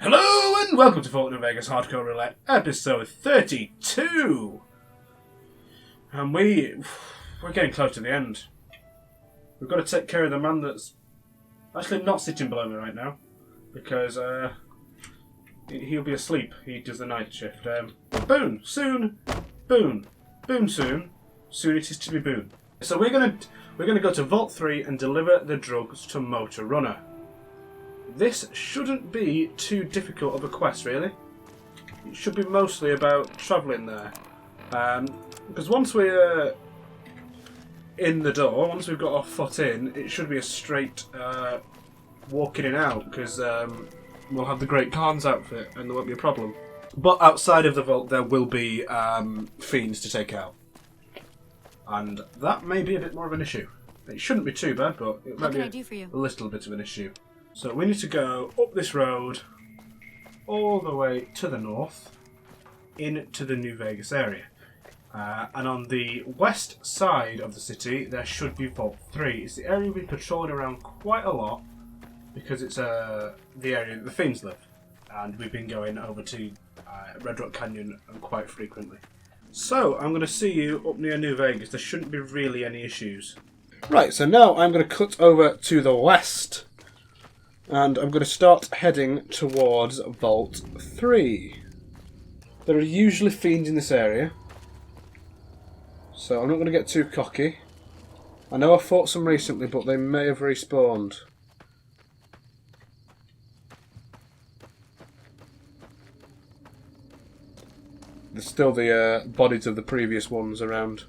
Hello and welcome to Fallout New Vegas Hardcore Roulette, episode 32. And we're getting close to the end. We've got to take care of the man that's actually not sitting below me right now, because he'll be asleep. He does the night shift. Boon soon, Boon soon. Soon it is to be Boon. So we're gonna go to Vault 3 and deliver the drugs to Motor Runner. This shouldn't be too difficult of a quest, really. It should be mostly about travelling there. Because once we're in the door, once we've got our foot in, it should be a straight walk in and out, because we'll have the Great Khan's outfit and there won't be a problem. But outside of the vault, there will be fiends to take out. And that may be a bit more of an issue. It shouldn't be too bad, but it might be a little bit of an issue. So we need to go up this road, all the way to the north, into the New Vegas area. And on the west side of the city, there should be Vault 3. It's the area we've been patrolling around quite a lot, because it's the area that the Fiends live. And we've been going over to Red Rock Canyon quite frequently. So, I'm going to see you up near New Vegas. There shouldn't be really any issues. Right, so now I'm going to cut over to the west. And I'm going to start heading towards Vault 3. There are usually fiends in this area, so I'm not going to get too cocky. I know I fought some recently, but they may have respawned. There's still the bodies of the previous ones around,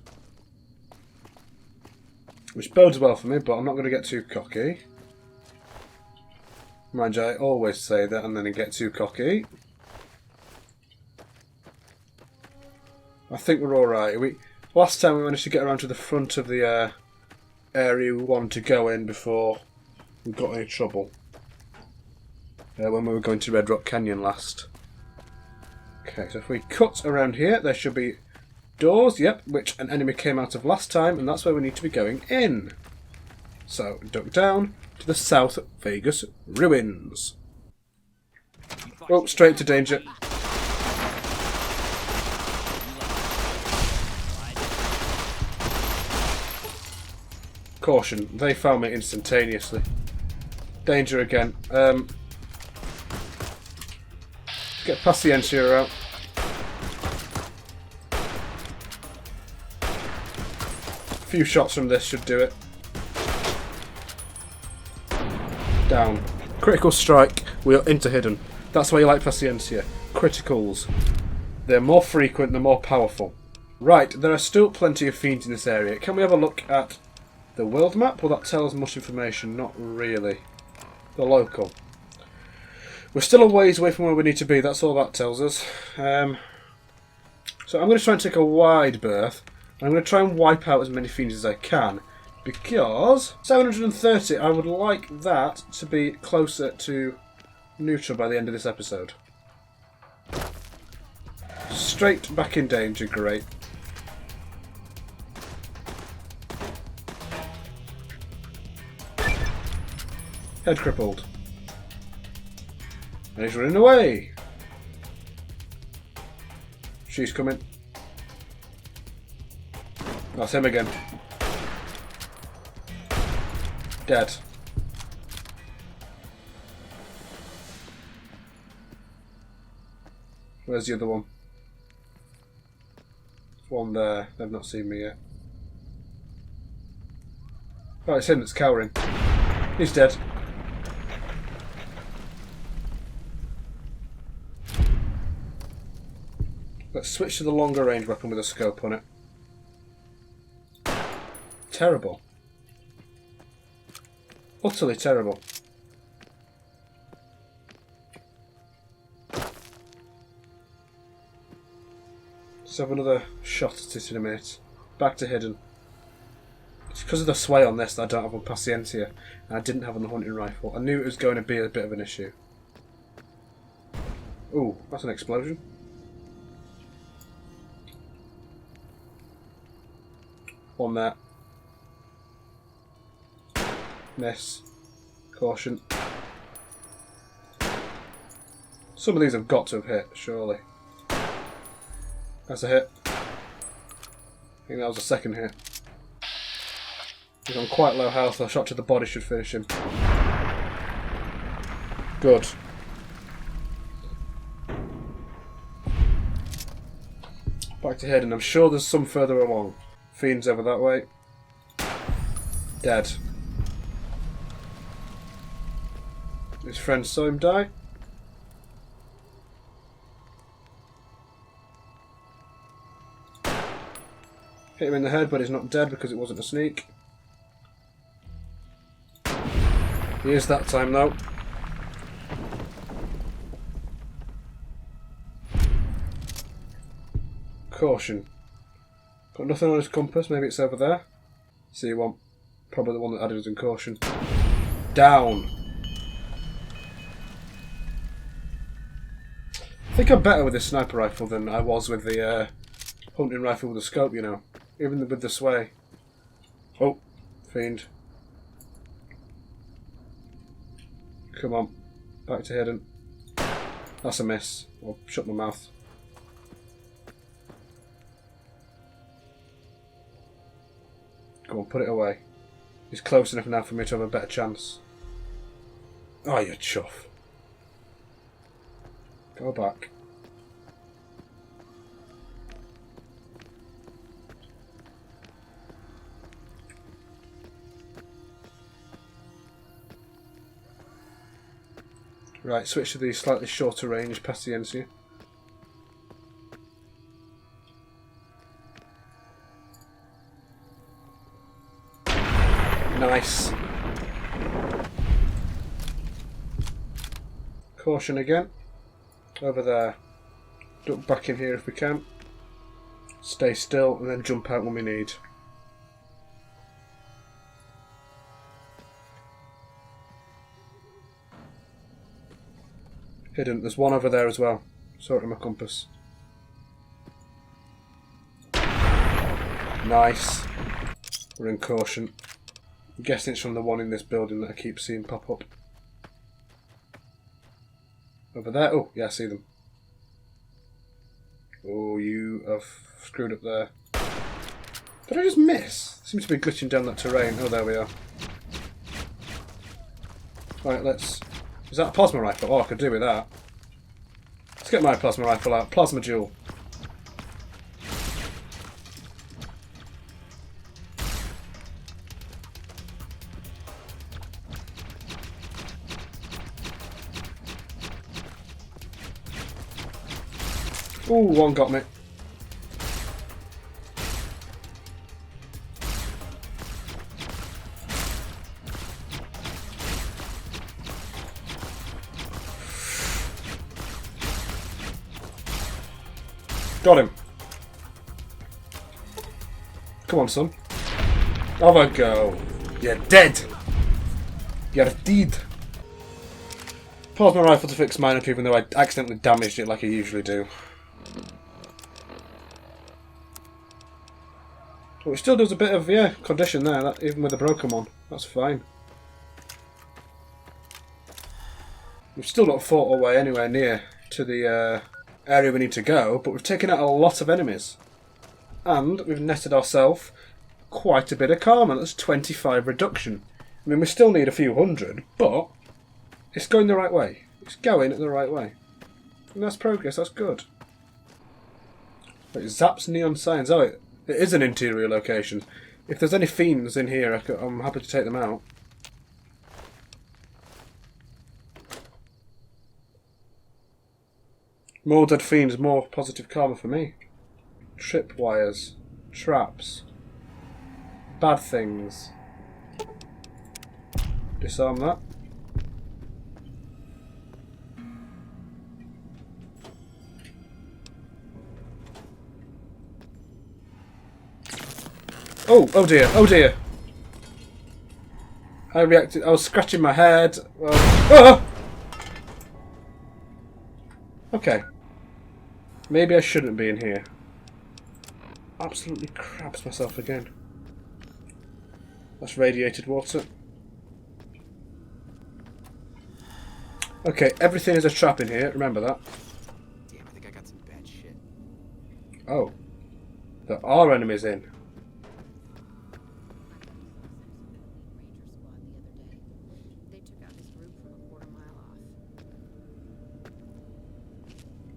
which bodes well for me, but I'm not going to get too cocky. Mind you, I always say that and then I get too cocky. I think we're alright. Last time we managed to get around to the front of the area we wanted to go in before we got any trouble. When we were going to Red Rock Canyon last. Okay, so if we cut around here, there should be doors, yep, which an enemy came out of last time, and that's where we need to be going in. So, duck down to the South Vegas ruins. Oh, straight to danger. Caution, they found me instantaneously. Danger again. Get Paciencia out. A few shots from this should do it. Down. Critical strike. We are into hidden. That's why you like Paciencia. Criticals. They're more frequent, they're more powerful. Right, there are still plenty of fiends in this area. Can we have a look at the world map? Will that tell us much information? Not really. The local. We're still a ways away from where we need to be, that's all that tells us. So I'm going to try and take a wide berth. I'm going to try and wipe out as many fiends as I can. Because 730, I would like that to be closer to neutral by the end of this episode. Straight back in danger, great. Head crippled. And he's running away. She's coming. That's him again. Dead. Where's the other one? There's one there. They've not seen me yet. Oh, it's him that's cowering. He's dead. Let's switch to the longer range weapon with a scope on it. Terrible. Utterly terrible. Let's have another shot at it in a minute. Back to hidden. It's because of the sway on this that I don't have on Paciencia, and I didn't have on the hunting rifle. I knew it was going to be a bit of an issue. Ooh, that's an explosion. One there. Miss. Caution. Some of these have got to have hit, surely. That's a hit. I think that was a second hit. He's on quite low health, so a shot to the body should finish him. Good. Back to Hayden. I'm sure there's some further along. Fiend's over that way. Dead. His friend saw him die. Hit him in the head, but he's not dead because it wasn't a sneak. He is that time though. Caution. Got nothing on his compass, maybe it's over there. C1. Probably the one that added us in caution. Down. I think I'm better with this sniper rifle than I was with the hunting rifle with the scope, you know. Even with the sway. Oh, fiend. Come on. Back to hidden. That's a miss. I'll shut my mouth. Go on, put it away. He's close enough now for me to have a better chance. Oh, you chuff. Go back. Right, switch to the slightly shorter range past the NC. Nice. Caution again. Over there. Duck back in here if we can. Stay still and then jump out when we need. Hidden. There's one over there as well. Saw it in my compass. Nice. We're in caution. I'm guessing it's from the one in this building that I keep seeing pop up. Over there. Oh, yeah, I see them. Oh, you have screwed up there. Did I just miss? Seems to be glitching down that terrain. Oh, there we are. Right, let's... Is that a plasma rifle? Oh, I could do with that. Let's get my plasma rifle out. Plasma duel. Ooh, one got me. Got him. Come on, son. Have a go. You're dead. You're dead. Pause my rifle to fix mine up, even though I accidentally damaged it like I usually do. But it still does a bit of, yeah, condition there, that, even with a broken one. That's fine. We've still not fought our way anywhere near to the area we need to go, but we've taken out a lot of enemies. And we've netted ourselves quite a bit of karma. That's 25 reduction. I mean, we still need a few hundred, but it's going the right way. It's going the right way. And that's progress, that's good. Wait, Zap's neon signs. Oh, it is an interior location. If there's any fiends in here, I'm happy to take them out. More dead fiends, more positive karma for me. Tripwires. Traps. Bad things. Disarm that. Oh, oh dear, oh dear. I reacted, I was scratching my head. Well, ah! Okay. Maybe I shouldn't be in here. Absolutely craps myself again. That's radiated water. Okay, everything is a trap in here. Remember that. Damn, I think I got some bad shit. Oh. There are enemies in.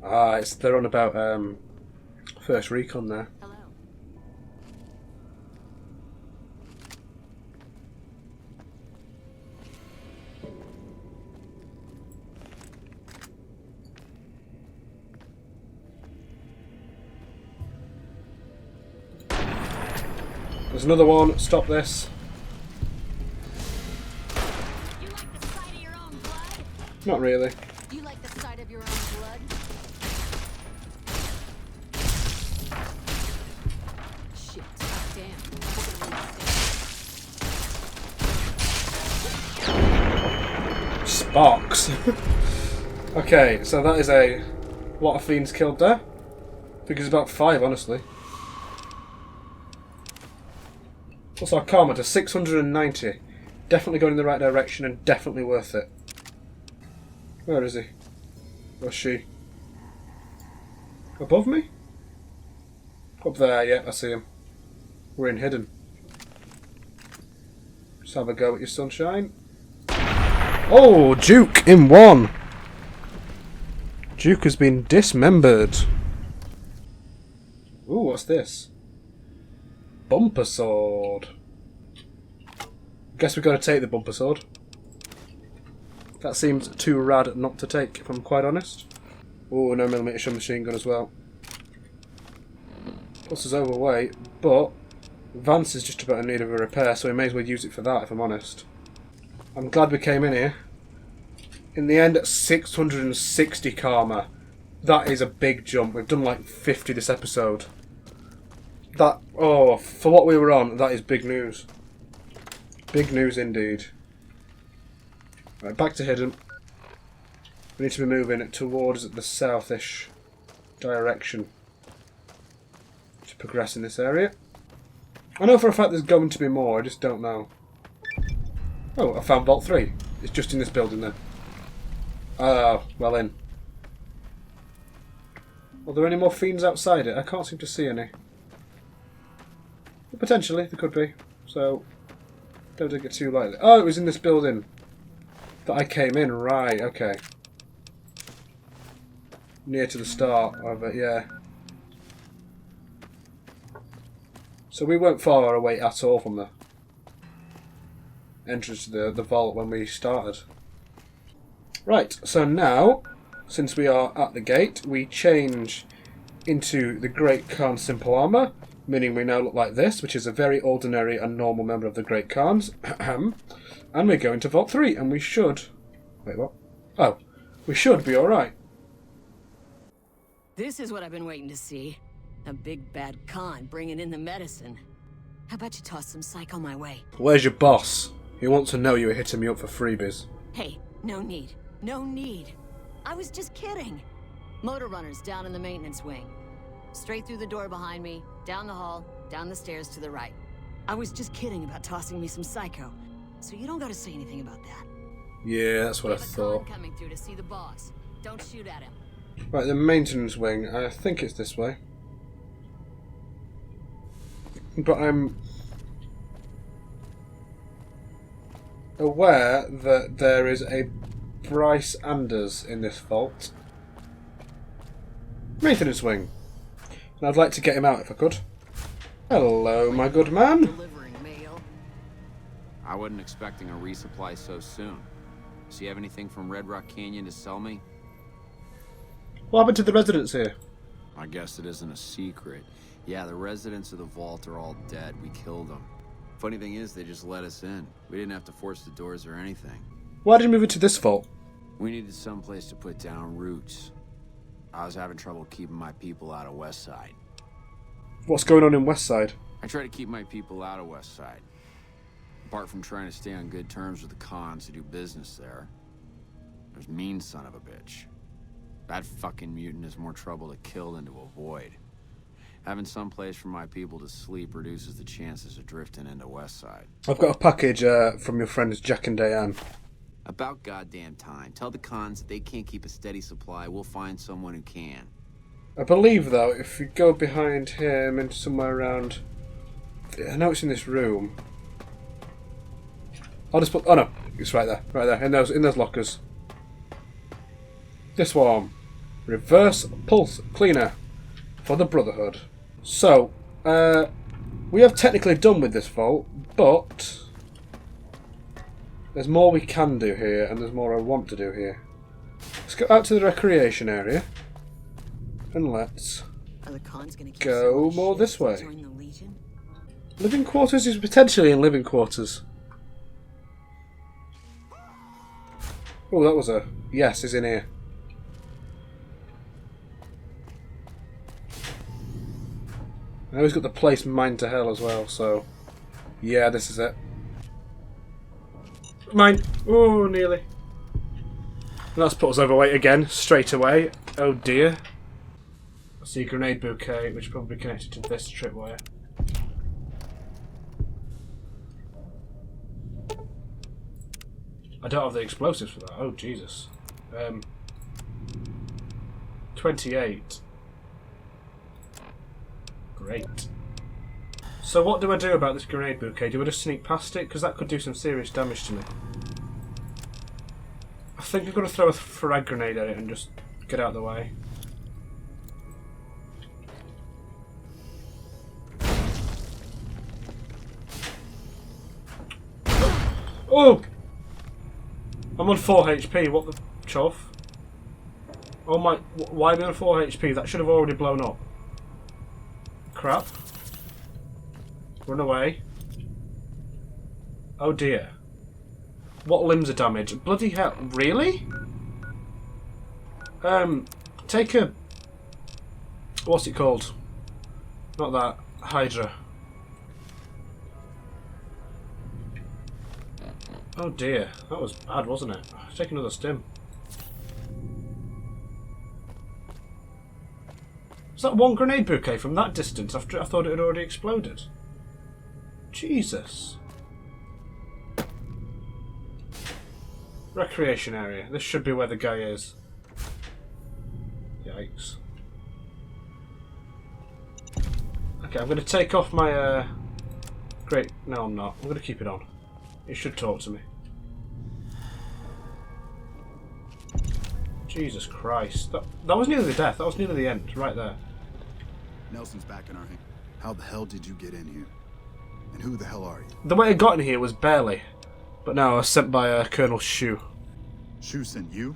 Ah, they're on about first recon there. Hello. There's another one. Stop this. You like the sight of your own blood? Not really. You like the sight of your own blood? Shit. Damn. Sparks. Okay, so that is a lot of fiends killed there. I think it's about 5, honestly. What's our karma to 690? Definitely going in the right direction and definitely worth it. Where is he? Or she? Above me? Up there, yeah, I see him. We're in hidden. Just have a go at your sunshine. Oh, Duke in 1. Duke has been dismembered. Ooh, what's this? Bumper sword. Guess we've got to take the bumper sword. That seems too rad not to take, if I'm quite honest. Ooh, 9mm submachine gun as well. Plus is overweight, but Vance is just about in need of a repair, so we may as well use it for that, if I'm honest. I'm glad we came in here. In the end, 660 karma. That is a big jump. We've done like 50 this episode. That, oh, for what we were on, that is big news. Big news indeed. Right, back to hidden. We need to be moving towards the southish direction to progress in this area. I know for a fact there's going to be more, I just don't know. Oh, I found Vault 3. It's just in this building then. Oh, well in. Are there any more fiends outside it? I can't seem to see any. But potentially, there could be. So, don't take it too lightly. Oh, it was in this building that I came in. Right, okay. Near to the start of it, yeah. So we weren't far away at all from the entrance to the vault when we started. Right, so now, since we are at the gate, we change into the Great Khan Simple Armour, meaning we now look like this, which is a very ordinary and normal member of the Great Khans. And we're going to Vault 3, and we should... Wait, what? Oh, we should be alright. This is what I've been waiting to see. A big bad Khan bringing in the medicine. How about you toss some psycho my way? Where's your boss? He wants to know you were hitting me up for freebies. Hey, no need. No need. I was just kidding. Motor runners down in the maintenance wing. Straight through the door behind me, down the hall, down the stairs to the right. I was just kidding about tossing me some psycho, so you don't gotta say anything about that. Yeah, that's what I thought. Coming through to see the boss. Don't shoot at him. Right, the maintenance wing. I think it's this way. But I'm aware that there is a Bryce Anders in this vault. Maintenance wing. And I'd like to get him out if I could. Hello, my good man. Delivering mail. I wasn't expecting a resupply so soon. So you have anything from Red Rock Canyon to sell me? What happened to the residents here? I guess it isn't a secret. Yeah, the residents of the vault are all dead. We killed them. Funny thing is, they just let us in. We didn't have to force the doors or anything. Why did you move into this vault? We needed someplace to put down roots. I was having trouble keeping my people out of Westside. What's going on in Westside? I try to keep my people out of Westside. Apart from trying to stay on good terms with the Khans who do business there. There's mean son of a bitch. That fucking mutant is more trouble to kill than to avoid. Having some place for my people to sleep reduces the chances of drifting into Westside. I've got a package from your friends Jack and Diane. About goddamn time. Tell the cons that they can't keep a steady supply. We'll find someone who can. I believe, though, if you go behind him and somewhere around... I know it's in this room. I'll just put... Oh, no. It's right there. In those lockers. This one. Reverse pulse cleaner for the Brotherhood. So, we have technically done with this vault, but... there's more we can do here, and there's more I want to do here. Let's go out to the recreation area. And let's go more this way. Living quarters is potentially in living quarters. Oh, that was a... yes, is in here. Now he's got the place mined to hell as well, so... yeah, this is it. Mine! Oh, nearly. And that's put us overweight again, straight away. Oh dear. I see a grenade bouquet, which is probably connected to this tripwire. I don't have the explosives for that. Oh, Jesus. 28. Great. So what do I do about this grenade bouquet? Do I just sneak past it? Because that could do some serious damage to me. I think I'm going to throw a frag grenade at it and just get out of the way. Oh! I'm on 4 HP, what the chuff? Oh my, why am I on 4 HP? That should have already blown up. Crap. Run away. Oh dear. What limbs are damaged? Bloody hell, really? Take a... what's it called? Not that, Hydra. Oh dear, that was bad, wasn't it? Take another stim. Was that one grenade bouquet from that distance after I thought it had already exploded? Jesus. Recreation area. This should be where the guy is. Yikes. Okay, I'm going to take off my... great... no, I'm not. I'm going to keep it on. It should talk to me. Jesus Christ. That was nearly the death. That was nearly the end. Right there. Nelson's back in our hand. How the hell did you get in here? And who the hell are you? The way I got in here was barely. But now I was sent by Colonel Shu. Shu sent you?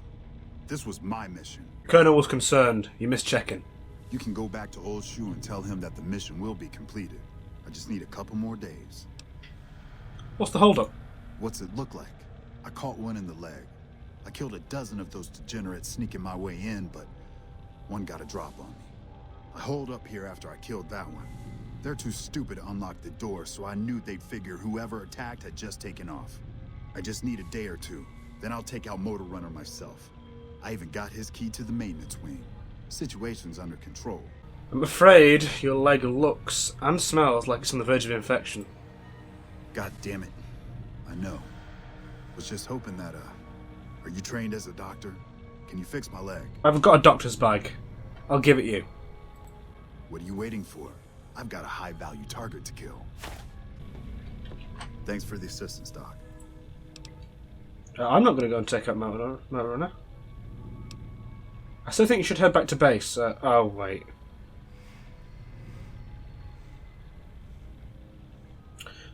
This was my mission. Colonel was concerned. You missed checking. You can go back to old Shu and tell him that the mission will be completed. I just need a couple more days. What's the holdup? What's it look like? I caught one in the leg. I killed a dozen of those degenerates sneaking my way in, but one got a drop on me. I holed up here after I killed that one. They're too stupid to unlock the door, so I knew they'd figure whoever attacked had just taken off. I just need a day or two, then I'll take out Motor Runner myself. I even got his key to the maintenance wing. Situation's under control. I'm afraid your leg looks and smells like it's on the verge of infection. God damn it. I know. Was just hoping that, are you trained as a doctor? Can you fix my leg? I've got a doctor's bag. I'll give it you. What are you waiting for? I've got a high-value target to kill. Thanks for the assistance, Doc. I'm not going to go and take out Motor Runner. I still think you should head back to base. Oh, wait.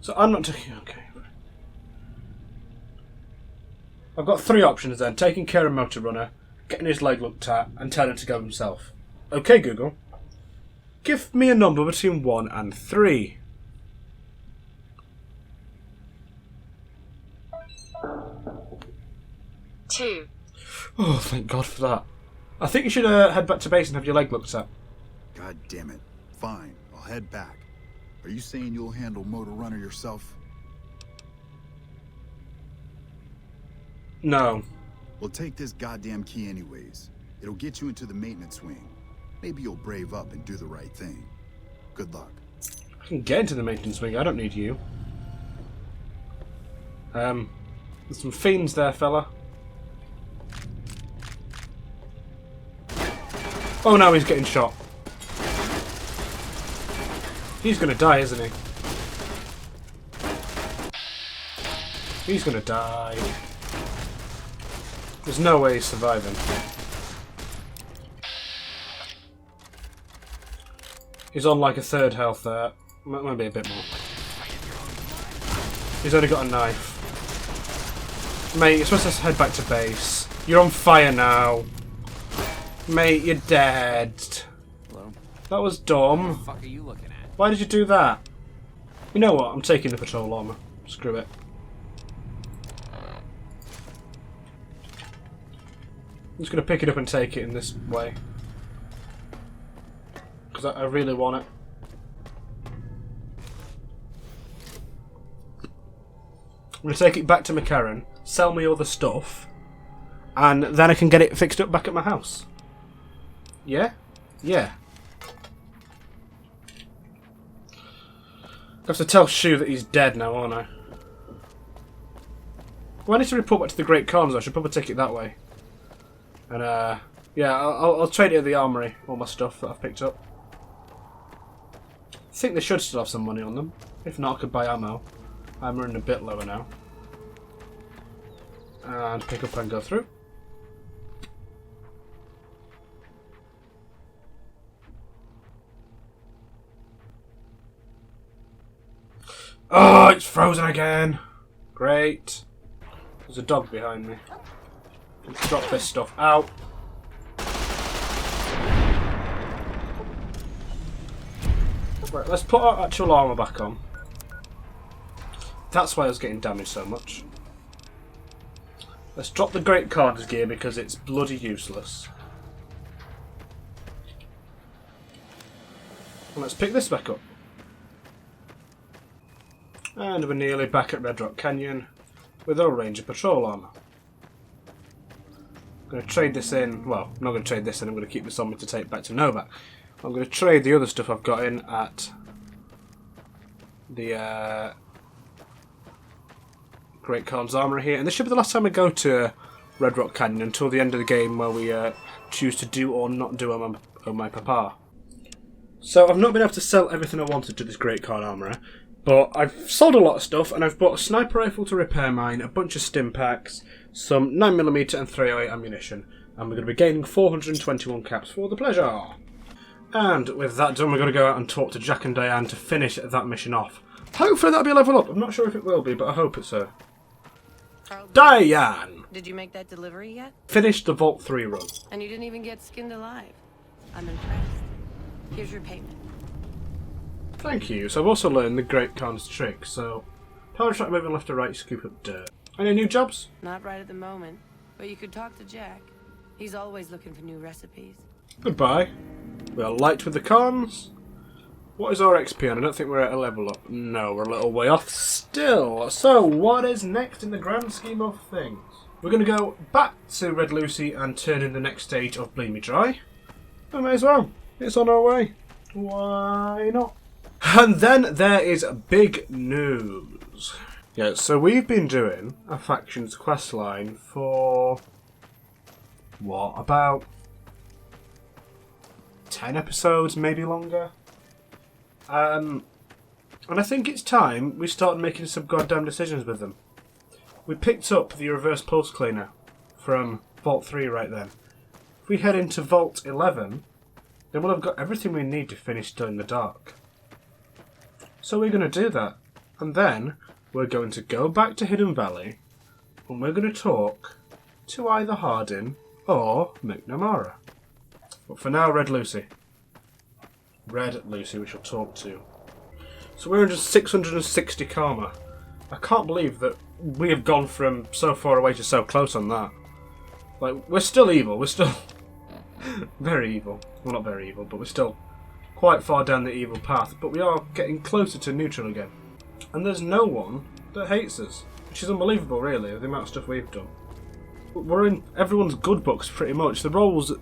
So I'm not taking... okay. I've got 3 options then. Taking care of Motor Runner, getting his leg looked at, and telling him to go himself. Okay, Google. Give me a number between 1 and 3. Two. Oh, thank God for that. I think you should head back to base and have your leg looked at. God damn it. Fine, I'll head back. Are you saying you'll handle Motor Runner yourself? No. Well, take this goddamn key anyways. It'll get you into the maintenance wing. Maybe you'll brave up and do the right thing. Good luck. I can get into the maintenance wing. I don't need you. There's some fiends there, fella. Oh no, he's getting shot. He's gonna die, isn't he? He's gonna die. There's no way he's surviving. He's on like a third health there. Maybe a bit more. He's only got a knife. Mate, you're supposed to head back to base. You're on fire now. Mate, you're dead. Hello? That was What dumb. the fuck are you looking at? Why did you do that? You know what? I'm taking the patrol armor. Screw it. I'm just going to pick it up and take it in this way. Because I really want it. I'm going to take it back to McCarran, sell me all the stuff, and then I can get it fixed up back at my house. Yeah? Yeah. I have to tell Shu that he's dead now, aren't I? Well, I need to report back to the Great Khans. I should probably take it that way. And, yeah, I'll trade it at the armory, all my stuff that I've picked up. I think they should still have some money on them. If not, I could buy ammo. I'm running a bit lower now. And pick up and go through. Oh, it's frozen again. Great. There's a dog behind me. Let's drop this stuff out. Right, let's put our actual armour back on. That's why I was getting damaged so much. Let's drop the Great Khans gear because it's bloody useless. And let's pick this back up. And we're nearly back at Red Rock Canyon with our Ranger Patrol armour. I'm going to trade this in. Well, I'm not going to trade this in. I'm going to keep this on me to take back to Novak. I'm going to trade the other stuff I've got in at the Great Khans Armoury here. And this should be the last time I go to Red Rock Canyon until the end of the game where we choose to do or not do on my papa. So I've not been able to sell everything I wanted to this Great Khan Armourer, but I've sold a lot of stuff and I've bought a sniper rifle to repair mine, a bunch of stim packs, some 9mm and 308 ammunition, and we're going to be gaining 421 caps for the pleasure. And with that done, we're going to go out and talk to Jack and Diane to finish that mission off. Hopefully that'll be a level up. I'm not sure if it will be, but I hope it's so. Diane! Did you make that delivery yet? Finished the Vault 3 run. And you didn't even get skinned alive. I'm impressed. Here's your payment. Thank you. So I've also learned the Great Khan's trick, so power track moving left to right, scoop up dirt. Any new jobs? Not right at the moment, but you could talk to Jack. He's always looking for new recipes. Goodbye. We are light with the Khans. What is our XP on? I don't think we're at a level up. No, we're a little way off still. So, what is next in the grand scheme of things? We're going to go back to Red Lucy and turn in the next stage of Bleed Me Dry. I may as well. It's on our way. Why not? And then there is big news. Yeah, so we've been doing a Factions questline for... what, about 10 episodes, maybe longer? And I think it's time we started making some goddamn decisions with them. We picked up the reverse pulse cleaner from Vault 3 right then. If we head into Vault 11, then we'll have got everything we need to finish Still in the Dark. So we're going to do that. And then we're going to go back to Hidden Valley and we're going to talk to either Hardin or McNamara. But for now, Red Lucy. Red Lucy we shall talk to. So we're under 660 karma. I can't believe that we have gone from so far away to so close on that. Like, we're still evil. We're still very evil. Well, not very evil, but we're still quite far down the evil path. But we are getting closer to neutral again. And there's no one that hates us. Which is unbelievable, really, the amount of stuff we've done. We're in everyone's good books, pretty much. The roles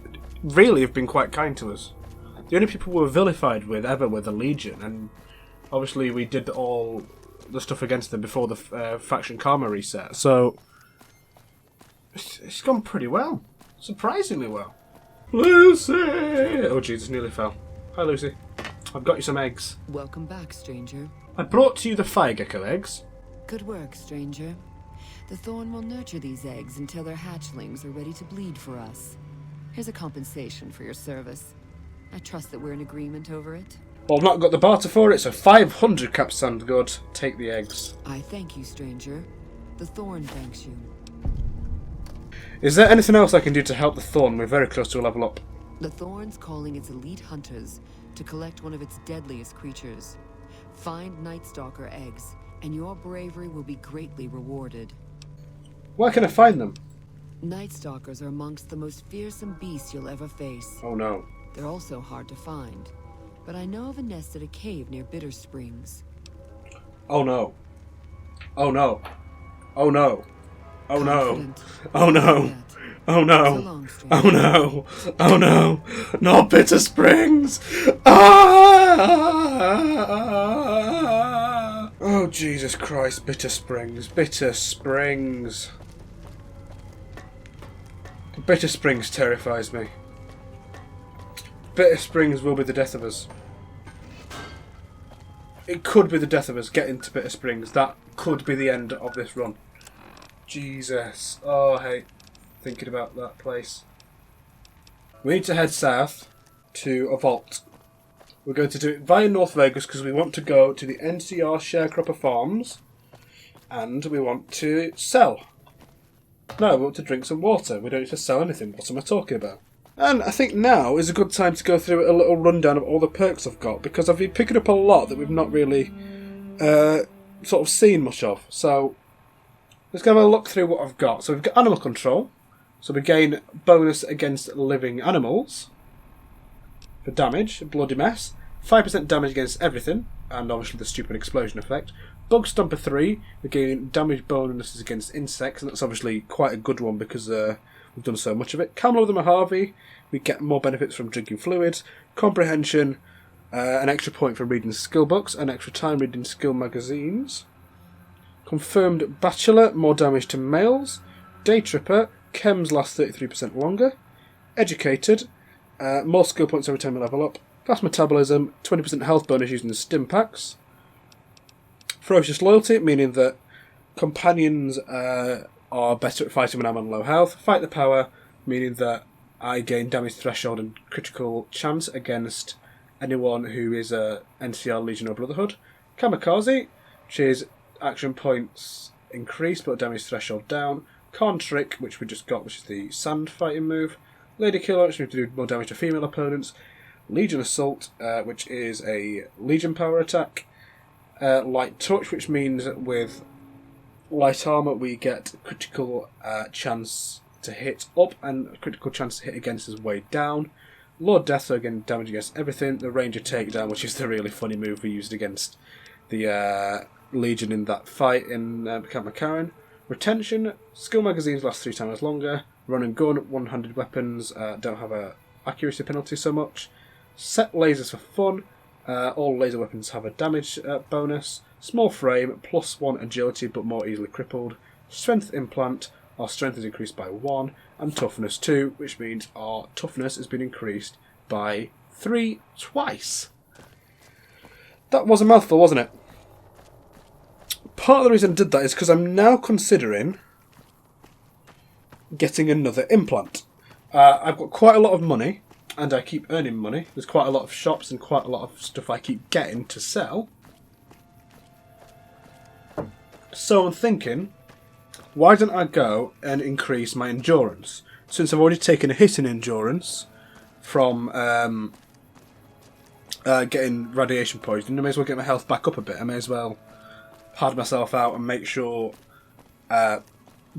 really have been quite kind to us. The only people we were vilified with ever were the Legion, and obviously we did all the stuff against them before the faction karma reset. So It's gone pretty well. Surprisingly well. Lucy! Oh Jesus, nearly fell. Hi Lucy. I've got you some eggs. Welcome back, stranger. I brought to you the fire gecko eggs. Good work, stranger. The Thorn will nurture these eggs until their hatchlings are ready to bleed for us. Here's a compensation for your service. I trust that we're in agreement over it. Well, I've not got the barter for it, so 500 caps sound good. Take the eggs. I thank you, stranger. The Thorn thanks you. Is there anything else I can do to help the Thorn? We're very close to a level up. The Thorn's calling its elite hunters to collect one of its deadliest creatures. Find Night Stalker eggs, and your bravery will be greatly rewarded. Where can I find them? Night Stalkers are amongst the most fearsome beasts you'll ever face. Oh no. They're also hard to find. But I know of a nest at a cave near Bitter Springs. Oh no. Oh no. Oh no. Oh no. Confident. Oh no. Yet. Oh So no. long, stranger. Oh no. Oh no. Not Bitter Springs. Ah! Oh Jesus Christ. Bitter Springs. Bitter Springs. Bitter Springs terrifies me. Bitter Springs will be the death of us. It could be the death of us getting to Bitter Springs. That could be the end of this run. Jesus. Oh, I hate thinking about that place. We need to head south to a vault. We're going to do it via North Vegas because we want to go to the NCR Sharecropper Farms and we want to sell. No, we want to drink some water. We don't need to sell anything. What am I talking about? And I think now is a good time to go through a little rundown of all the perks I've got, because I've been picking up a lot that we've not really sort of seen much of. So let's go have a look through what I've got. So we've got animal control. So we gain bonus against living animals. For damage, bloody mess. 5% damage against everything, and obviously the stupid explosion effect. Bug Stomper 3, we gain damage bonuses against insects, and that's obviously quite a good one because we've done so much of it. Camel of the Mojave, we get more benefits from drinking fluids. Comprehension, an extra point for reading skill books, an extra time reading skill magazines. Confirmed Bachelor, more damage to males. Day Tripper, chems last 33% longer. Educated, more skill points every time you level up. Fast Metabolism, 20% health bonus using the stim packs. Ferocious Loyalty, meaning that companions are better at fighting when I'm on low health. Fight the Power, meaning that I gain damage threshold and critical chance against anyone who is a NCR Legion or Brotherhood. Kamikaze, which is action points increased but damage threshold down. Con Trick, which we just got, which is the sand fighting move. Lady Killer, which means to do more damage to female opponents. Legion Assault, which is a Legion power attack. Light Touch, which means with light armor we get critical chance to hit up and a critical chance to hit against is way down. Lord Death, so again damage against everything. The Ranger Takedown, which is the really funny move we used against the Legion in that fight in Camp McCarran. Retention, skill magazines last 3 times longer. Run and gun, 100 weapons, don't have a accuracy penalty so much. Set lasers for fun. All laser weapons have a damage bonus. Small frame, +1 agility but more easily crippled. Strength implant, our strength is increased by 1. And toughness 2, which means our toughness has been increased by 3 twice. That was a mouthful, wasn't it? Part of the reason I did that is because I'm now considering getting another implant. I've got quite a lot of money, and I keep earning money. There's quite a lot of shops and quite a lot of stuff I keep getting to sell. So I'm thinking, why don't I go and increase my endurance? Since I've already taken a hit in endurance from getting radiation poisoning, I may as well get my health back up a bit. I may as well pad myself out and make sure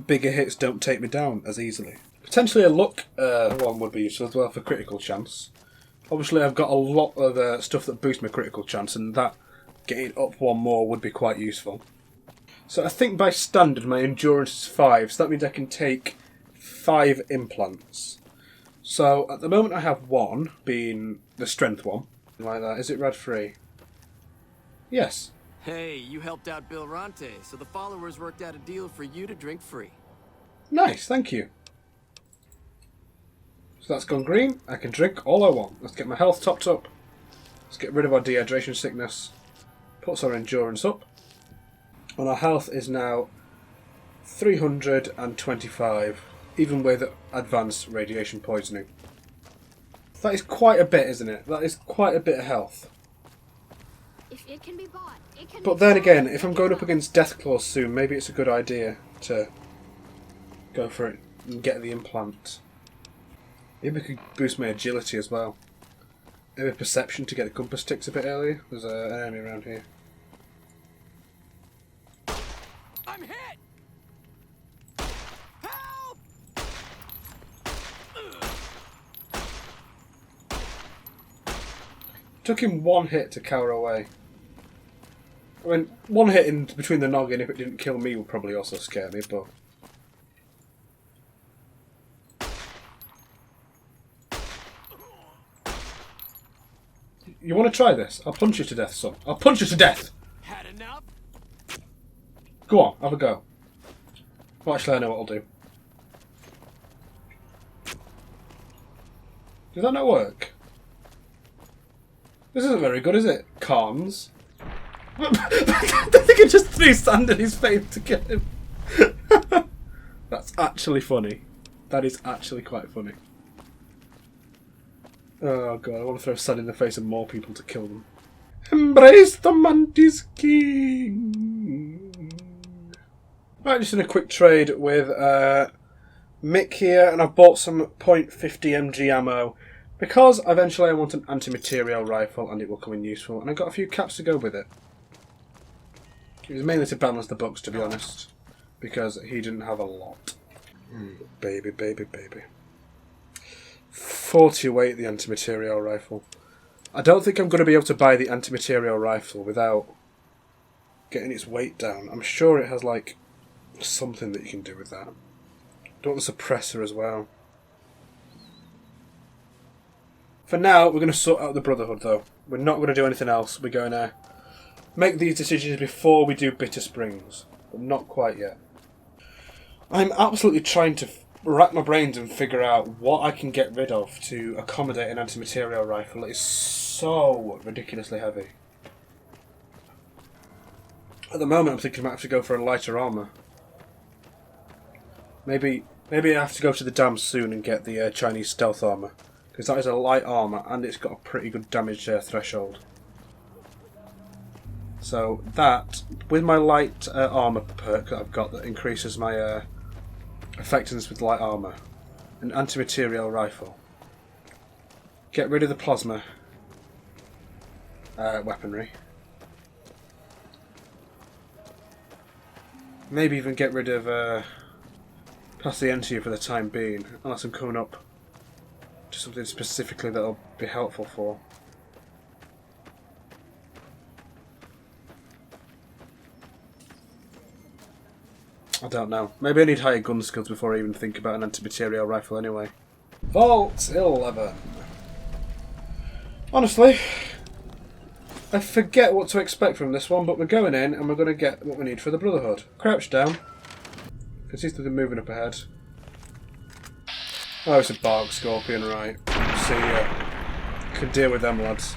bigger hits don't take me down as easily. Potentially a luck one would be useful as well for critical chance. Obviously I've got a lot of stuff that boosts my critical chance, and that getting up 1 more would be quite useful. So I think by standard my endurance is 5, so that means I can take 5 implants. So at the moment I have 1, being the strength one. Like that. Is it rad free? Yes. Hey, you helped out Bill Ronte, so the followers worked out a deal for you to drink free. Nice, thank you. So that's gone green. I can drink all I want. Let's get my health topped up. Let's get rid of our dehydration sickness. Puts our endurance up. And our health is now 325, even with advanced radiation poisoning. That is quite a bit, isn't it? That is quite a bit of health. If it can be bought, it can But be then bought. again, if I'm going up against Deathclaws soon, maybe it's a good idea to go for it and get the implant. Maybe we could boost my agility as well. Maybe perception to get the compass ticks a bit earlier. There's an enemy around here. I'm hit! Help! Took him one hit to cower away. I mean, one hit in between the noggin, if it didn't kill me, would probably also scare me, but... You want to try this? I'll punch you to death, son. I'll punch you to death! Had enough? Go on, have a go. Well, actually, I know what I'll do. Did that not work? This isn't very good, is it? Cons. I think it just threw sand in his face to kill him. That's actually funny. That is actually quite funny. Oh god, I want to throw sand in the face of more people to kill them. Embrace the Mantis King. Right, just in a quick trade with Mick here, and I've bought some .50 mg ammo because eventually I want an anti-material rifle and it will come in useful, and I've got a few caps to go with it. It was mainly to balance the bugs, to be honest, because he didn't have a lot. Baby, baby, baby. 40 weight, the anti-material rifle. I don't think I'm going to be able to buy the anti-material rifle without getting its weight down. I'm sure it has, like, something that you can do with that. Don't want the suppressor as well. For now, we're going to sort out the Brotherhood, though. We're not going to do anything else. We're going to make these decisions before we do Bitter Springs. But not quite yet. I'm absolutely trying to rack my brains and figure out what I can get rid of to accommodate an anti-material rifle. It is so ridiculously heavy. At the moment, I'm thinking I might have to go for a lighter armour. Maybe I have to go to the dam soon and get the Chinese stealth armour, because that is a light armour and it's got a pretty good damage threshold. So that, with my light armour perk that I've got that increases my effectiveness with light armour, an anti-material rifle, get rid of the plasma weaponry, maybe even get rid of pass the NTU for the time being, unless I'm coming up to something specifically that'll be helpful for. I don't know. Maybe I need higher gun skills before I even think about an anti-material rifle anyway. Vault 11. Honestly, I forget what to expect from this one, but we're going in and we're going to get what we need for the Brotherhood. Crouch down. Can see something moving up ahead. Oh, it's a bark scorpion, right. See ya. Can deal with them, lads.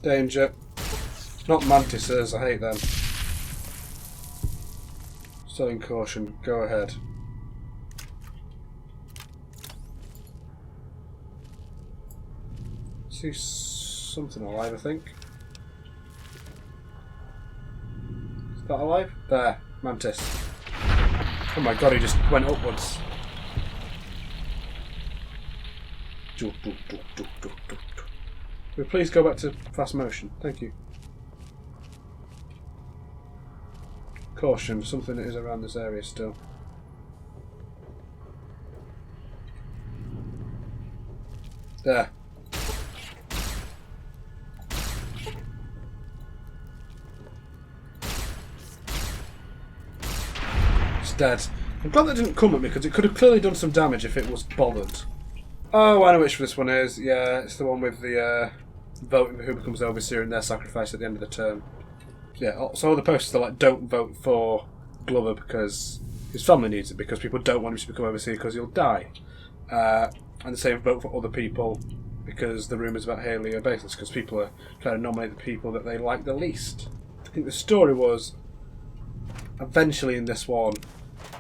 Danger. Not mantises, I hate them. Selling caution, go ahead. See something alive, I think. Is that alive? There, mantis. Oh my god, he just went upwards. Will you please go back to fast motion? Thank you. Caution, something is around this area still. There. It's dead. I'm glad that didn't come at me because it could have clearly done some damage if it was bothered. Oh, I know which this one is. Yeah, it's the one with the voting for who becomes overseer and their sacrifice at the end of the term. Yeah, so all the posters are like, don't vote for Glover because his family needs it, because people don't want him to become overseer because he'll die. And the same vote for other people because the rumours about Haley are baseless, because people are trying to nominate the people that they like the least. I think the story was, eventually in this one,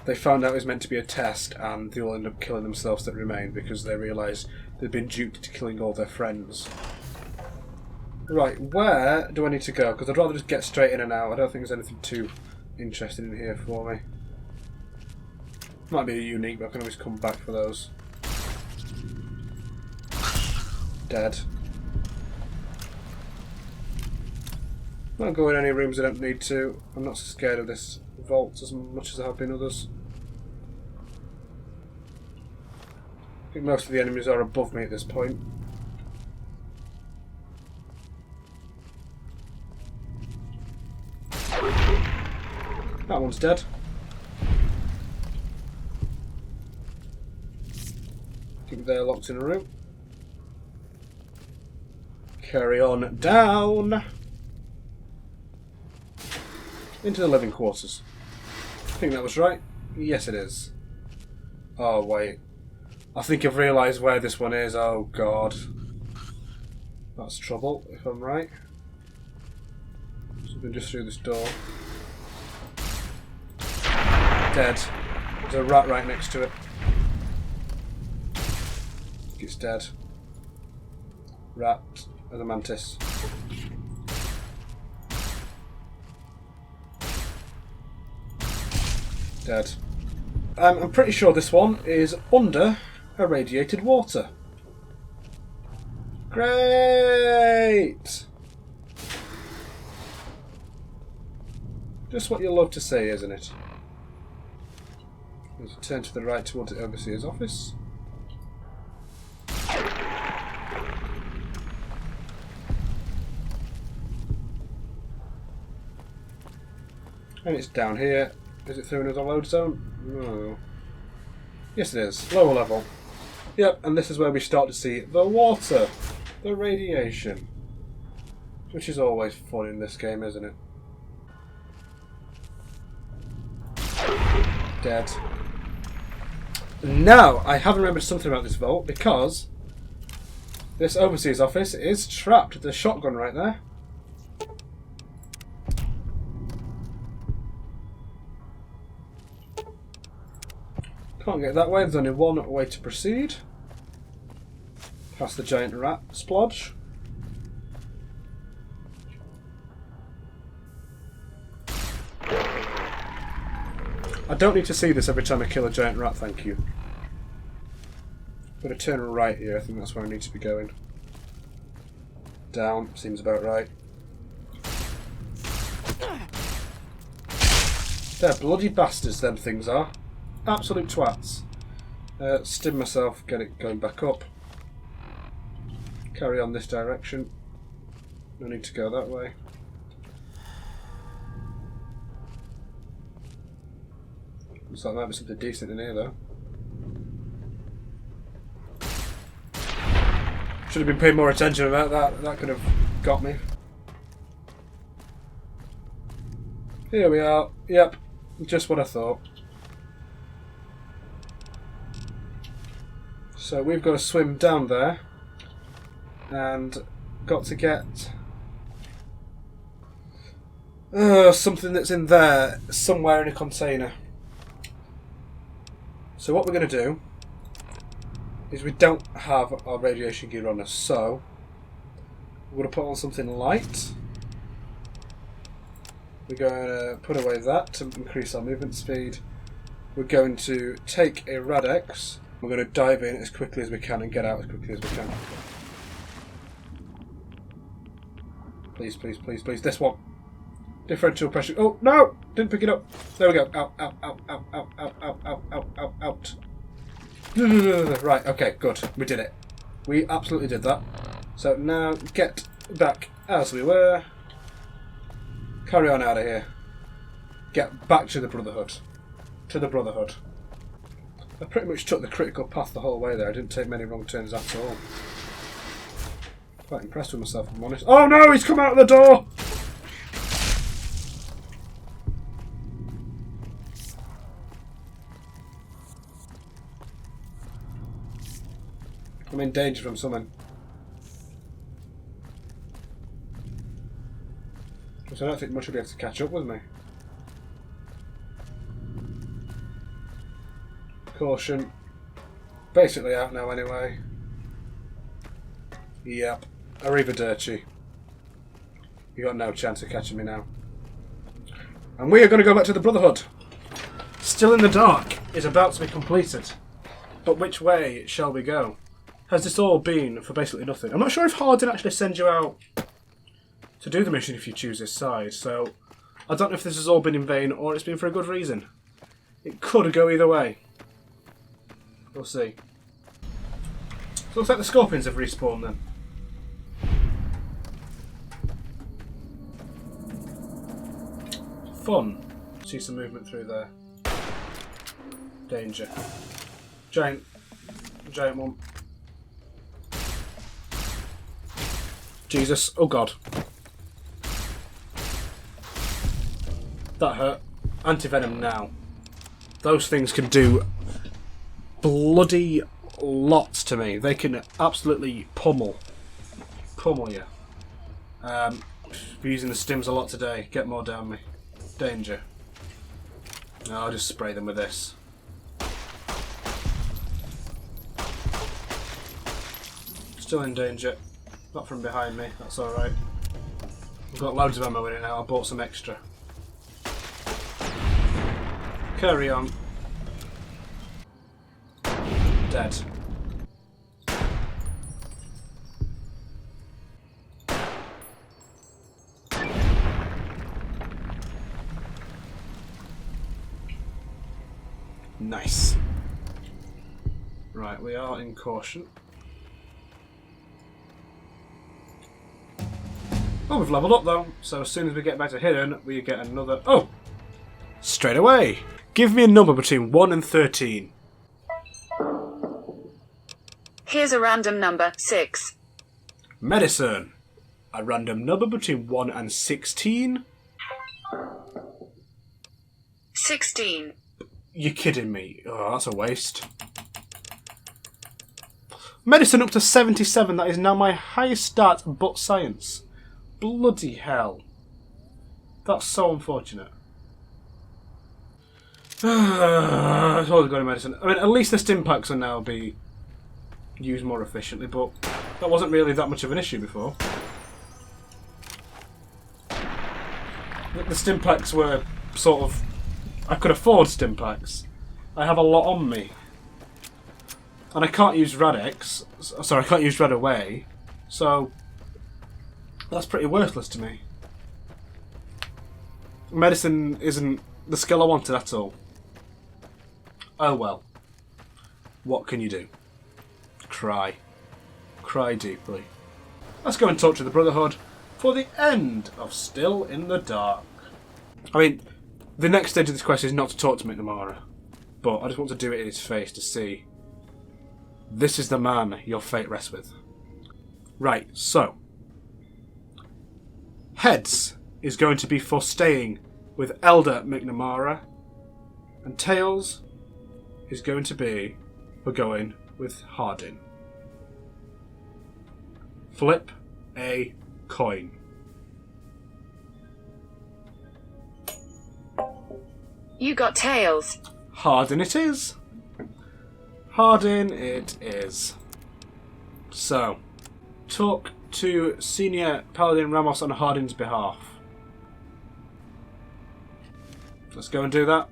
they found out it was meant to be a test and they all end up killing themselves that remained because they realised they'd been duped to killing all their friends. Right, where do I need to go? Because I'd rather just get straight in and out. I don't think there's anything too interesting in here for me. Might be unique, but I can always come back for those. Dead. I'm not going in any rooms I don't need to. I'm not so scared of this vault as much as I have been others. I think most of the enemies are above me at this point. That one's dead. I think they're locked in a room. Carry on down into the living quarters. I think that was right. Yes, it is. Oh, wait. I think I've realised where this one is. Oh, God. That's trouble, if I'm right. Something just through this door. Dead. There's a rat right next to it. I think it's dead. Rat and a mantis. Dead. I'm pretty sure this one is under irradiated water. Great! Just what you love to see, isn't it? Let's turn to the right towards the overseer's office. And it's down here. Is it through another load zone? No. Yes, it is. Lower level. Yep, and this is where we start to see the water. The radiation. Which is always fun in this game, isn't it? Dead. Now, I have remembered something about this vault because this overseer's office is trapped. There's a shotgun right there. Can't get that way, there's only one way to proceed. Past the giant rat splodge. I don't need to see this every time I kill a giant rat, thank you. I'm going to turn right here, I think that's where I need to be going. Down, seems about right. They're bloody bastards, them things are. Absolute twats. Stim myself, get it going back up. Carry on this direction. No need to go that way. Looks like there might be something decent in here though. Should have been paying more attention about that. That could have got me. Here we are. Yep, just what I thought. So we've got to swim down there and got to get something that's in there somewhere in a container. So what we're going to do is we don't have our radiation gear on us, so we're going to put on something light. We're going to put away that to increase our movement speed. We're going to take a Radex. We're going to dive in as quickly as we can and get out as quickly as we can. Please, please, please, please. This one. Differential pressure. Oh, no! Didn't pick it up. There we go. Out, out, out, out, out, out, out, out, out, out, out. Right, okay, good. We did it. We absolutely did that. So now get back as we were. Carry on out of here. Get back to the Brotherhood. To the Brotherhood. I pretty much took the critical path the whole way there. I didn't take many wrong turns at all. Quite impressed with myself, if I'm honest. Oh no, he's come out of the door! I'm in danger from something. So I don't think much will be able to catch up with me. Caution. Basically out now anyway. Yep. Arrivederci. You got no chance of catching me now. And we are going to go back to the Brotherhood. Still in the Dark is about to be completed. But which way shall we go? Has this all been for basically nothing? I'm not sure if Hardin actually sends you out to do the mission if you choose this side, so I don't know if this has all been in vain or it's been for a good reason. It could go either way. We'll see. So looks like the Scorpions have respawned then. Fun. See some movement through there. Danger. Giant one. Jesus. Oh god. That hurt. Anti-venom now. Those things can do bloody lots to me. They can absolutely pummel you. Been using the stims a lot today. Get more down me. Danger. No, I'll just spray them with this. Still in danger. Not from behind me, that's alright. I've got loads of ammo in it now, I bought some extra. Carry on. Dead. Nice. Right, we are in caution. Oh, we've leveled up though, so as soon as we get back to hidden, we get another... Oh! Straight away! Give me a number between 1 and 13. Here's a random number, 6. Medicine. A random number between 1 and 16. 16. You're kidding me. Oh, that's a waste. Medicine up to 77. That is now my highest stat, but science. Bloody hell. That's so unfortunate. It's always going to medicine. I mean, at least the stim packs will now be used more efficiently, but that wasn't really that much of an issue before. The stim packs were sort of... I could afford stim packs. I have a lot on me. And I can't use Radex. Sorry, I can't use Red Away. So, that's pretty worthless to me. Medicine isn't the skill I wanted at all. Oh well. What can you do? Cry. Cry deeply. Let's go and talk to the Brotherhood for the end of Still in the Dark. I mean, the next stage of this quest is not to talk to McNamara, but I just want to do it in his face to see this is the man your fate rests with. Right, so Heads is going to be for staying with Elder McNamara, and Tails is going to be for going with Hardin. Flip a coin. You got Tails. Hardin it is. Hardin it is. So, talk to Senior Paladin Ramos on Hardin's behalf. Let's go and do that.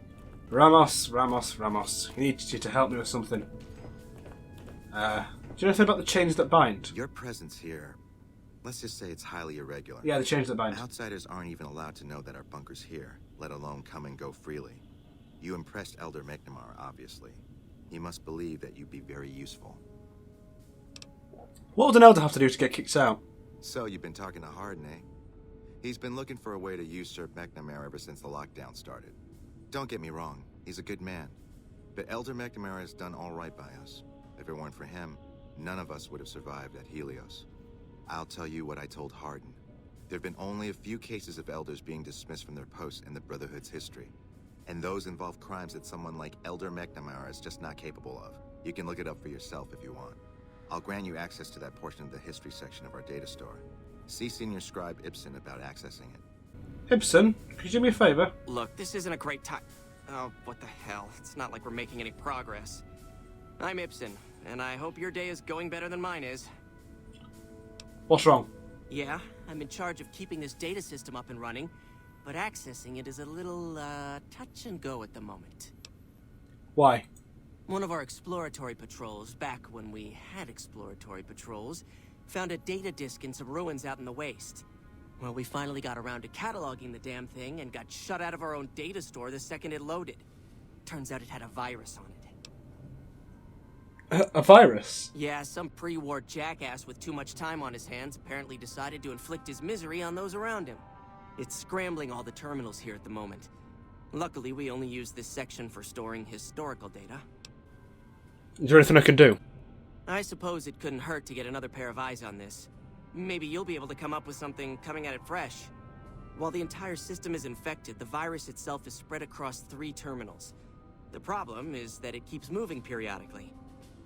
Ramos. He needs you to help me with something. Do you know anything about the chains that bind? Your presence here, let's just say it's highly irregular. Yeah, the chains that bind. Outsiders aren't even allowed to know that our bunker's here, let alone come and go freely. You impressed Elder McNamara, obviously. He must believe that you'd be very useful. What would an elder have to do to get kicked out? So, you've been talking to Hardin, eh? He's been looking for a way to usurp McNamara ever since the lockdown started. Don't get me wrong, he's a good man. But Elder McNamara has done all right by us. If it weren't for him, none of us would have survived at Helios. I'll tell you what I told Hardin. There have been only a few cases of elders being dismissed from their posts in the Brotherhood's history. And those involve crimes that someone like Elder McNamara is just not capable of. You can look it up for yourself if you want. I'll grant you access to that portion of the history section of our data store. See Senior Scribe Ibsen about accessing it. Ibsen, could you do me a favour? Look, this isn't a great time. Oh, what the hell? It's not like we're making any progress. I'm Ibsen, and I hope your day is going better than mine is. What's wrong? Yeah, I'm in charge of keeping this data system up and running, but accessing it is a little, touch and go at the moment. Why? One of our exploratory patrols, back when we had exploratory patrols, found a data disk in some ruins out in the waste. Well, we finally got around to cataloging the damn thing and got shut out of our own data store the second it loaded. Turns out it had a virus on it. A virus? Yeah, some pre-war jackass with too much time on his hands apparently decided to inflict his misery on those around him. It's scrambling all the terminals here at the moment. Luckily, we only use this section for storing historical data. Is there anything I can do? I suppose it couldn't hurt to get another pair of eyes on this. Maybe you'll be able to come up with something coming at it fresh. While the entire system is infected, the virus itself is spread across 3 terminals. The problem is that it keeps moving periodically.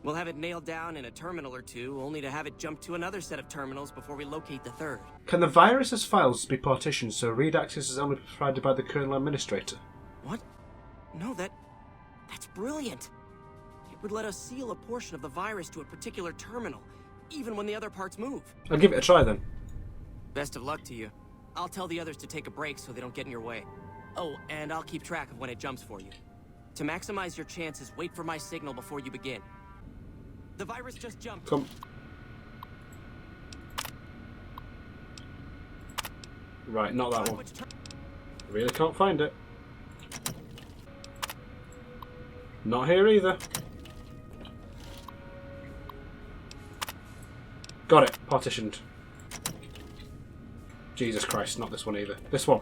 We'll have it nailed down in a terminal or 2, only to have it jump to another set of terminals before we locate the 3rd. Can the virus's files be partitioned so read access is only provided by the kernel administrator? What? No, that's brilliant. It would let us seal a portion of the virus to a particular terminal, even when the other parts move. I'll give it a try then. Best of luck to you. I'll tell the others to take a break so they don't get in your way. Oh, and I'll keep track of when it jumps for you. To maximize your chances, wait for my signal before you begin. The virus just jumped. Come. Right, not that one. Really can't find it. Not here either. Got it. Partitioned. Jesus Christ, not this one either. This one.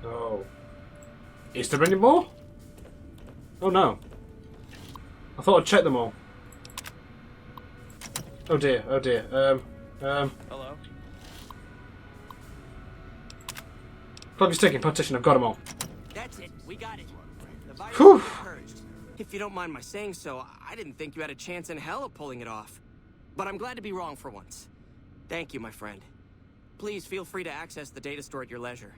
Oh. Is there any more? Oh no. I thought I'd check them all. Oh dear, oh dear. Hello? Plug is ticking, partition, I've got them all. That's it, we got it. The virus Whew. is purged. If you don't mind my saying so, I didn't think you had a chance in hell of pulling it off. But I'm glad to be wrong for once. Thank you, my friend. Please feel free to access the data store at your leisure.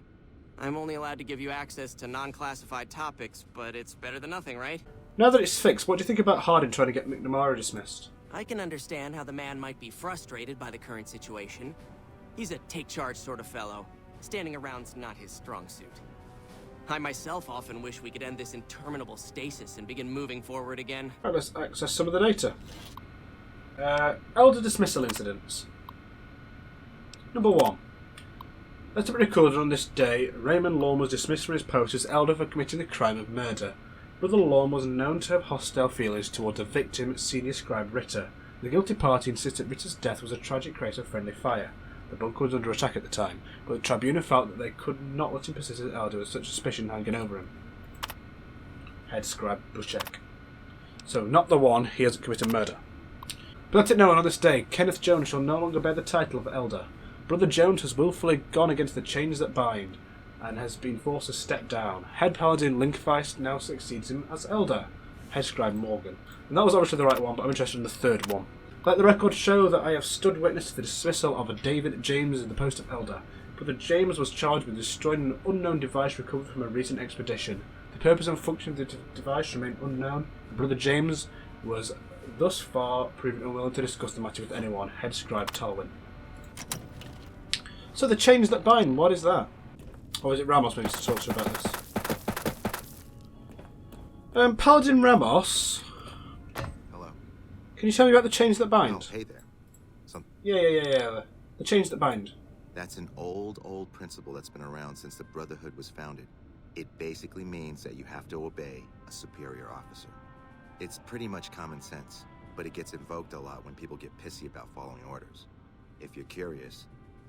I'm only allowed to give you access to non-classified topics, but it's better than nothing, right? Now that it's fixed, what do you think about Harding trying to get McNamara dismissed? I can understand how the man might be frustrated by the current situation. He's a take-charge sort of fellow. Standing around's not his strong suit. I myself often wish we could end this interminable stasis and begin moving forward again. Right, let's access some of the data. Elder dismissal incidents. Number 1. Letter recorded on this day, Raymond Lorne was dismissed from his post as elder for committing the crime of murder. Brother Lorne was known to have hostile feelings towards the victim, senior scribe Ritter. The guilty party insisted Ritter's death was a tragic case of friendly fire. The bunker was under attack at the time, but the tribunal felt that they could not let him persist as elder with such suspicion hanging over him. Head scribe Bushek. So, not the one, he hasn't committed murder. But let it known on this day, Kenneth Jones shall no longer bear the title of elder. Brother Jones has willfully gone against the chains that bind, and has been forced to step down. Head Paladin Linkfeist now succeeds him as elder. Head scribe Morgan. And that was obviously the right one, but I'm interested in the 3rd one. Let the record show that I have stood witness to the dismissal of a David James in the post of elder. Brother James was charged with destroying an unknown device recovered from a recent expedition. The purpose and function of the device remain unknown. Brother James was thus far proven unwilling to discuss the matter with anyone. Head scribe Talwyn. So the chains that bind, what is that? Or is it Ramos who needs to talk to you about this? Paladin Ramos. Hello. Can you tell me about the chains that bind? Oh, hey there. Yeah. The chains that bind. That's an old principle that's been around since the Brotherhood was founded. It basically means that you have to obey a superior officer. It's pretty much common sense, but it gets invoked a lot when people get pissy about following orders. If you're curious,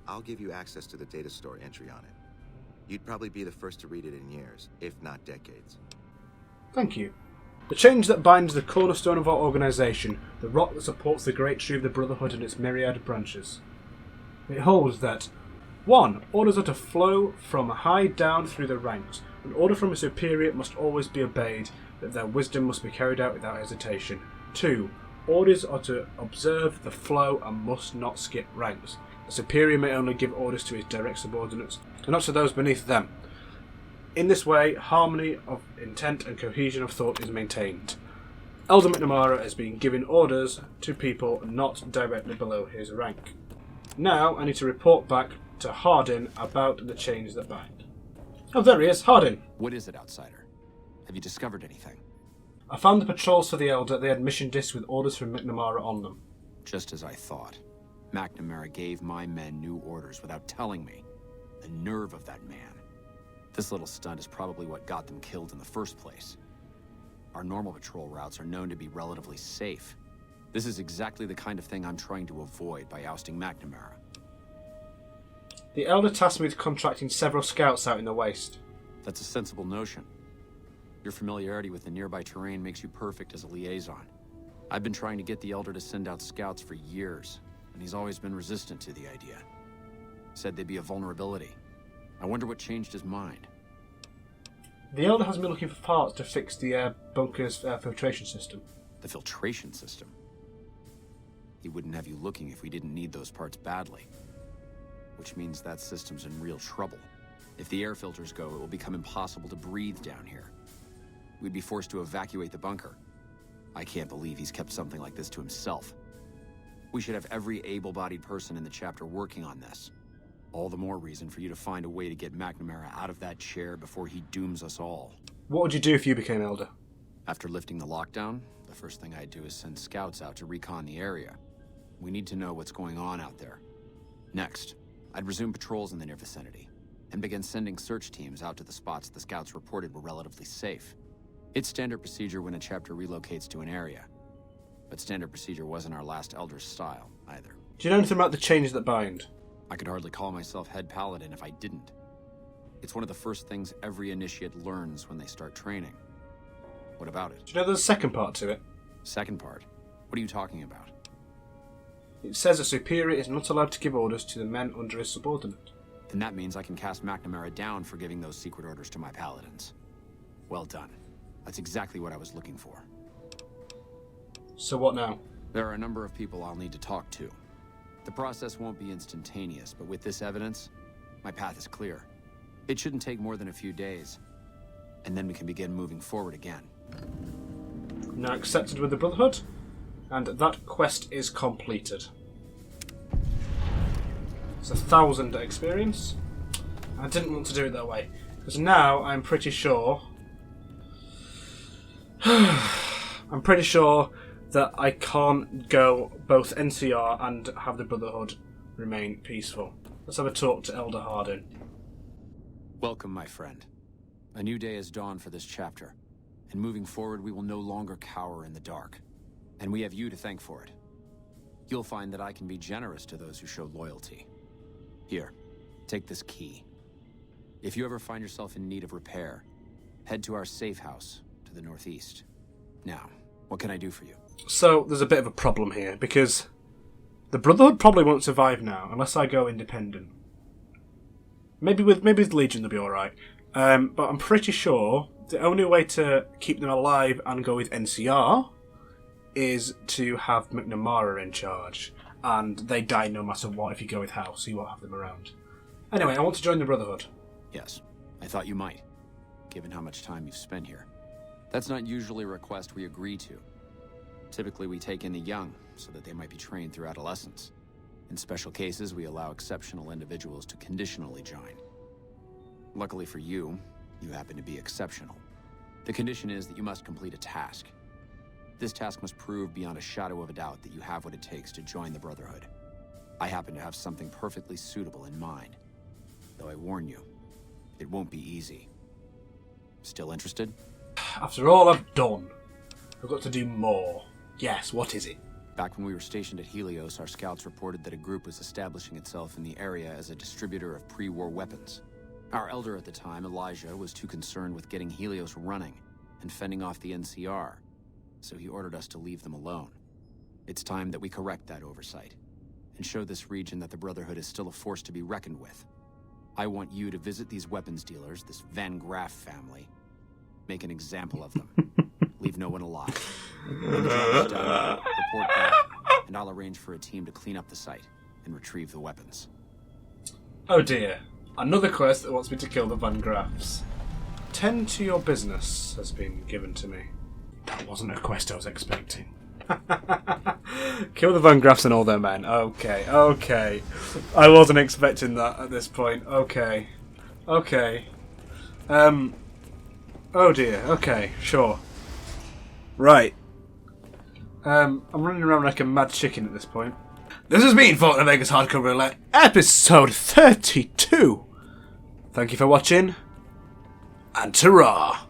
I'll give you access to the data store entry on it. You'd probably be the first to read it in years, if not decades. Thank you. The chains that binds the cornerstone of our organisation, the rock that supports the great tree of the Brotherhood and its myriad branches. It holds that 1. Orders are to flow from high down through the ranks. An order from a superior must always be obeyed, that their wisdom must be carried out without hesitation. 2. Orders are to observe the flow and must not skip ranks. The superior may only give orders to his direct subordinates, and not to those beneath them. In this way, harmony of intent and cohesion of thought is maintained. Elder McNamara has been giving orders to people not directly below his rank. Now, I need to report back to Hardin about the chains that bind. Oh, there he is, Hardin. What is it, outsider? Have you discovered anything? I found the patrols for the Elder. They had mission discs with orders from McNamara on them. Just as I thought. McNamara gave my men new orders without telling me. The nerve of that man. This little stunt is probably what got them killed in the first place. Our normal patrol routes are known to be relatively safe. This is exactly the kind of thing I'm trying to avoid by ousting McNamara. The Elder tasked me with contracting several scouts out in the waste. That's a sensible notion. Your familiarity with the nearby terrain makes you perfect as a liaison. I've been trying to get the Elder to send out scouts for years, and he's always been resistant to the idea. Said they'd be a vulnerability. I wonder what changed his mind. The Elder has me looking for parts to fix the bunker's filtration system. The filtration system? He wouldn't have you looking if we didn't need those parts badly. Which means that system's in real trouble. If the air filters go, it will become impossible to breathe down here. We'd be forced to evacuate the bunker. I can't believe he's kept something like this to himself. We should have every able-bodied person in the chapter working on this. All the more reason for you to find a way to get McNamara out of that chair before he dooms us all. What would you do if you became Elder? After lifting the lockdown, the first thing I'd do is send scouts out to recon the area. We need to know what's going on out there. Next, I'd resume patrols in the near vicinity, and begin sending search teams out to the spots the scouts reported were relatively safe. It's standard procedure when a chapter relocates to an area. But standard procedure wasn't our last Elder's style, either. Do you know anything about the chains that bind? I could hardly call myself head paladin if I didn't. It's one of the first things every initiate learns when they start training. What about it? Do you know there's a second part to it? Second part? What are you talking about? It says a superior is not allowed to give orders to the men under his subordinate. Then that means I can cast McNamara down for giving those secret orders to my paladins. Well done. That's exactly what I was looking for. So what now? There are a number of people I'll need to talk to. The process won't be instantaneous, but with this evidence, my path is clear. It shouldn't take more than a few days, and then we can begin moving forward again. Now accepted with the Brotherhood, and that quest is completed. It's 1,000 experience. I didn't want to do it that way, because now I'm pretty sure... I'm pretty sure that I can't go both NCR and have the Brotherhood remain peaceful. Let's have a talk to Elder Hardin. Welcome, my friend. A new day has dawned for this chapter, and moving forward we will no longer cower in the dark. And we have you to thank for it. You'll find that I can be generous to those who show loyalty. Here, take this key. If you ever find yourself in need of repair, head to our safe house to the northeast. Now, what can I do for you? So, there's a bit of a problem here, because the Brotherhood probably won't survive now, unless I go independent. Maybe with Legion they'll be alright. But I'm pretty sure the only way to keep them alive and go with NCR is to have McNamara in charge. And they die no matter what if you go with House, so you won't have them around. Anyway, I want to join the Brotherhood. Yes, I thought you might, given how much time you've spent here. That's not usually a request we agree to. Typically, we take in the young, so that they might be trained through adolescence. In special cases, we allow exceptional individuals to conditionally join. Luckily for you, you happen to be exceptional. The condition is that you must complete a task. This task must prove beyond a shadow of a doubt that you have what it takes to join the Brotherhood. I happen to have something perfectly suitable in mind. Though I warn you, it won't be easy. Still interested? After all I've done, I've got to do more. Yes, what is it? Back when we were stationed at Helios, our scouts reported that a group was establishing itself in the area as a distributor of pre-war weapons. Our elder at the time, Elijah, was too concerned with getting Helios running and fending off the NCR, so he ordered us to leave them alone. It's time that we correct that oversight and show this region that the Brotherhood is still a force to be reckoned with. I want you to visit these weapons dealers, this Van Graff family, make an example of them. Leave no one alive. When the job is done, I'll arrange for a team to clean up the site and retrieve the weapons. Oh dear. Another quest that wants me to kill the Van Graffs. Tend to your business has been given to me. That wasn't a quest I was expecting. Kill the Van Graffs and all their men. Okay, okay. I wasn't expecting that at this point. Okay. Okay. Oh dear. Okay, sure. Right. I'm running around like a mad chicken at this point. This has been Fallout New Vegas Hardcore Roulette, episode 32. Thank you for watching, and ta-ra!